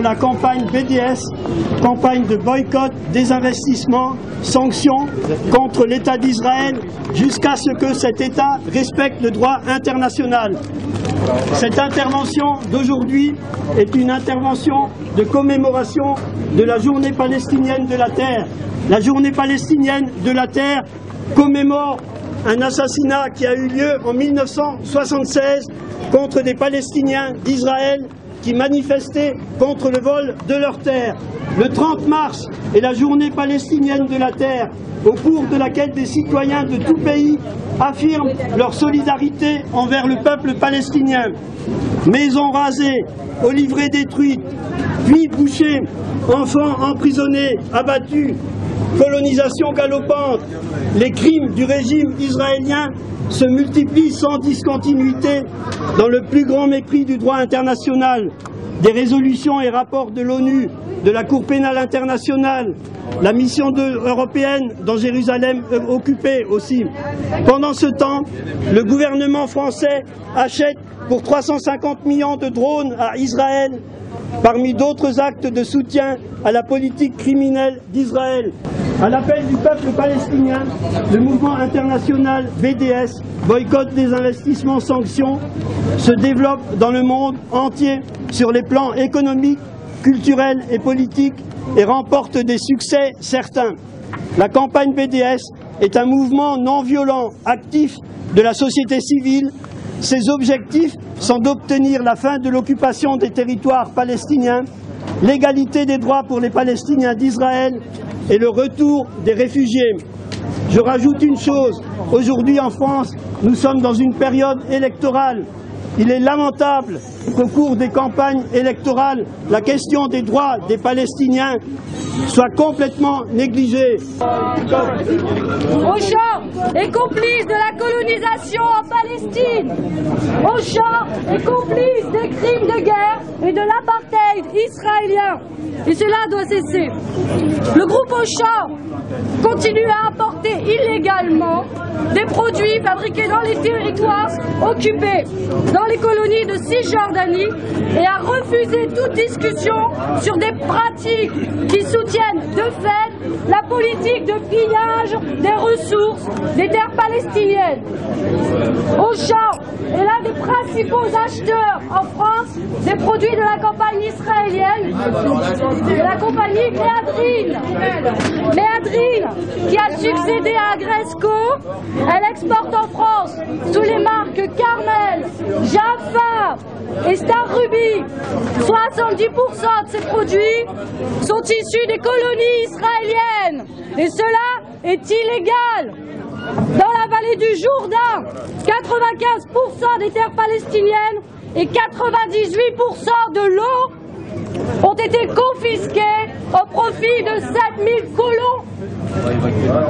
la campagne BDS, campagne de boycott, désinvestissement, sanctions contre l'État d'Israël jusqu'à ce que cet État respecte le droit international. Cette intervention d'aujourd'hui est une intervention de commémoration de la journée palestinienne de la terre. La journée palestinienne de la terre commémore un assassinat qui a eu lieu en 1976 contre des Palestiniens d'Israël qui manifestaient contre le vol de leurs terres. Le 30 mars est la journée palestinienne de la terre, au cours de laquelle des citoyens de tout pays affirment leur solidarité envers le peuple palestinien. Maisons rasées, oliveraies détruites, puits bouchés, enfants emprisonnés, abattus, colonisation galopante, les crimes du régime israélien se multiplient sans discontinuité dans le plus grand mépris du droit international. Des résolutions et rapports de l'ONU, de la Cour pénale internationale, la mission européenne dans Jérusalem occupée aussi. Pendant ce temps, le gouvernement français achète pour 350 millions de drones à Israël, parmi d'autres actes de soutien à la politique criminelle d'Israël. À l'appel du peuple palestinien, le mouvement international BDS, boycott des investissements, sanctions, se développe dans le monde entier sur les plans économiques, culturels et politiques et remporte des succès certains. La campagne BDS est un mouvement non violent, actif de la société civile. Ses objectifs sont d'obtenir la fin de l'occupation des territoires palestiniens, l'égalité des droits pour les Palestiniens d'Israël et le retour des réfugiés. Je rajoute une chose, aujourd'hui en France, nous sommes dans une période électorale. Il est lamentable qu'au cours des campagnes électorales, la question des droits des Palestiniens soit complètement négligée. Auchan est complice de la colonisation en Palestine. Auchan est complice des crimes de guerre et de l'apartheid israélien. Et cela doit cesser. Le groupe Auchan continue à importer illégalement des produits fabriqués dans les territoires occupés, dans les colonies de Cisjordanie, et à refuser toute discussion sur des pratiques qui soutiennent de fait la politique de pillage des ressources des terres palestiniennes. Auchan est l'un des principaux acheteurs en France des produits de la campagne israélienne, de la compagnie Méadrine. Méadrine, qui a succédé à Agresco, elle exporte en France sous les marques Carmel, Jaffa et Star Ruby. 70% de ces produits sont issus des colonies israéliennes et cela est illégal. Dans la vallée du Jourdain, 95% des terres palestiniennes et 98% de l'eau ont été confisqués au profit de 7000 colons.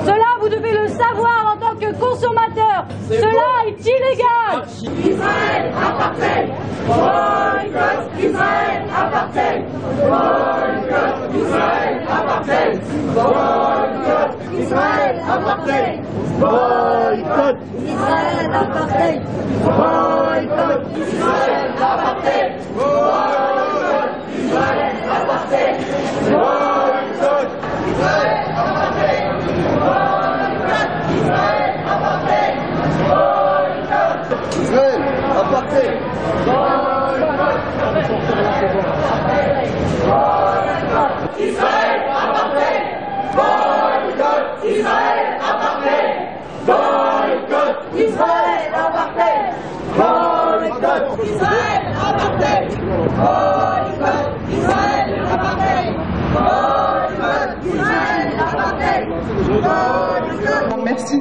Cela, vous devez le savoir en tant que consommateur. Cela est illégal. Israël apartheid. Boycott Israël apartheid. Boycott Israël apartheid. Boycott Israël apartheid. Boycott Israël apartheid. Boycott Israël apartheid. Boycott Israël apartheid. Boycott Israël apartheid. Boycott Israël apartheid. Boycott Israël apartheid. Boycott Israël apartheid. Boycott Israël apartheid. Boycott Israël apartheid. Boycott Israël apartheid. Boycott Israël apartheid. Boycott Israël apartheid. Merci.